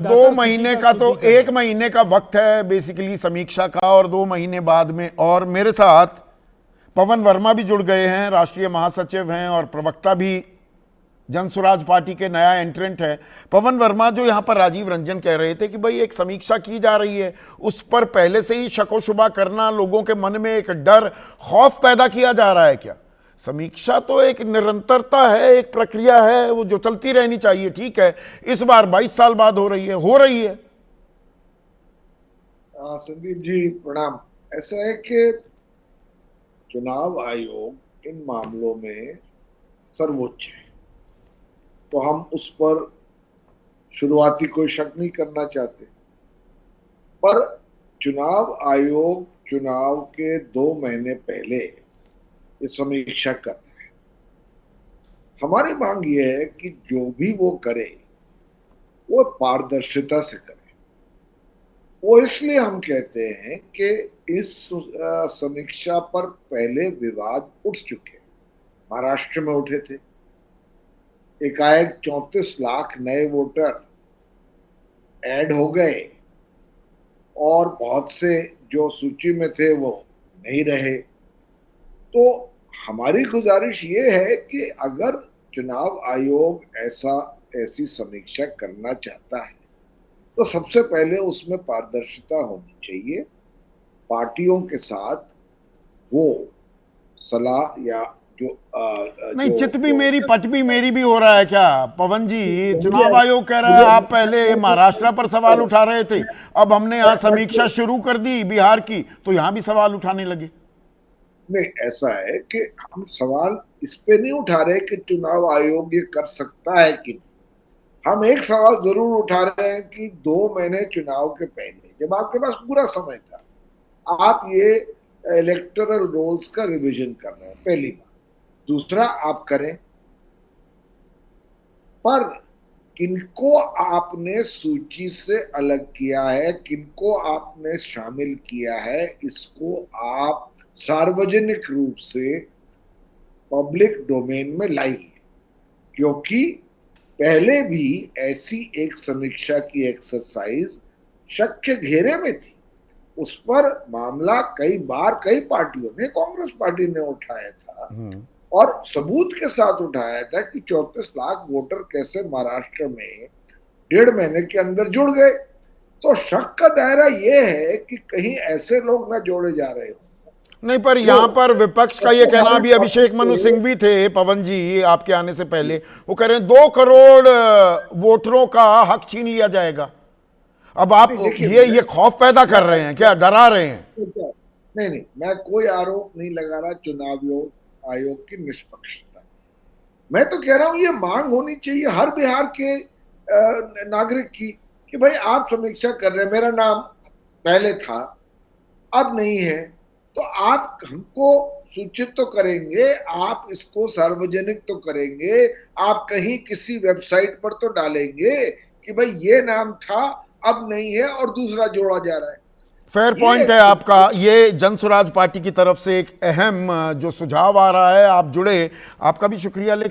दो महीने का तो 1 महीने का वक्त है बेसिकली समीक्षा का, और 2 महीने बाद में। और मेरे साथ पवन वर्मा भी जुड़ गए हैं, राष्ट्रीय महासचिव हैं और प्रवक्ता भी जन स्वराज पार्टी के, नया एंट्रेंट है। पवन वर्मा, जो यहां पर राजीव रंजन कह रहे थे कि भाई एक समीक्षा की जा रही है, उस पर पहले से ही शको शुबा करना, लोगों के मन में एक डर खौफ पैदा किया जा रहा है क्या? समीक्षा तो एक निरंतरता है, एक प्रक्रिया है, वो जो चलती रहनी चाहिए। ठीक है, इस बार 22 साल बाद हो रही है। संदीप जी प्रणाम। ऐसा है कि चुनाव आयोग इन मामलों में सर्वोच्च है, तो हम उस पर शुरुआती कोई शक नहीं करना चाहते। पर चुनाव आयोग चुनाव के 2 महीने पहले ये समीक्षा कर रहा है। हमारी मांग ये है कि जो भी वो करे वो पारदर्शिता से करे। वो इसलिए हम कहते हैं कि इस समीक्षा पर पहले विवाद उठ चुके, महाराष्ट्र में उठे थे। एकाएक 34 लाख नए वोटर ऐड हो गए और बहुत से जो सूची में थे वो नहीं रहे। तो हमारी गुजारिश ये है कि अगर चुनाव आयोग ऐसी समीक्षा करना चाहता है तो सबसे पहले उसमें पारदर्शिता होनी चाहिए। पार्टियों के साथ वो सलाह या नहीं, जो चित भी जो मेरी पट भी मेरी भी हो रहा है क्या पवन जी? चुनाव मुझे आयोग कह रहा है, आप पहले महाराष्ट्र पर सवाल उठा रहे थे, अब हमने यहाँ समीक्षा शुरू कर दी बिहार की, तो यहाँ भी सवाल उठाने लगे। नहीं, ऐसा है कि हम सवाल इस पे नहीं उठा रहे कि चुनाव आयोग ये कर सकता है कि नहीं। हम एक सवाल जरूर उठा रहे हैं कि 2 महीने चुनाव के पहले जब आपके पास पूरा समय था, आप ये इलेक्टोरल रोल्स का रिवीजन कर रहे हैं, पहली बात। दूसरा, आप करें, पर किनको आपने सूची से अलग किया है, किनको आपने शामिल किया है, इसको आप सार्वजनिक रूप से पब्लिक डोमेन में लाइए। क्योंकि पहले भी ऐसी एक समीक्षा की एक्सरसाइज शक के घेरे में थी। उस पर मामला कई बार कई पार्टियों ने, कांग्रेस पार्टी ने उठाया था और सबूत के साथ उठाया था कि 34 लाख वोटर कैसे महाराष्ट्र में 1.5 महीने के अंदर जुड़ गए। तो शक का दायरा यह है कि कहीं ऐसे लोग ना जोड़े जा रहे हो। नहीं, पर यहाँ पर विपक्ष का ये कहना, अभी अभिषेक मनु सिंह भी थे पवन जी आपके आने से पहले, वो कह रहे हैं 2 करोड़ वोटरों का हक छीन लिया जाएगा। अब आप ये खौफ पैदा कर रहे हैं क्या, डरा रहे हैं? नहीं नहीं, मैं कोई आरोप नहीं लगा रहा चुनाव आयोग की निष्पक्षता। मैं तो कह रहा हूं ये मांग होनी चाहिए हर बिहार के नागरिक की कि भाई आप समीक्षा कर रहे हैं, मेरा नाम पहले था अब नहीं है, तो आप हमको सूचित तो करेंगे, आप इसको सार्वजनिक तो करेंगे, आप कहीं किसी वेबसाइट पर तो डालेंगे कि भाई ये नाम था अब नहीं है और दूसरा जोड़ा जा रहा है। फेयर पॉइंट है आपका। ये जन स्वराज पार्टी की तरफ से एक अहम जो सुझाव आ रहा है, आप जुड़े, आपका भी शुक्रिया। लेकिन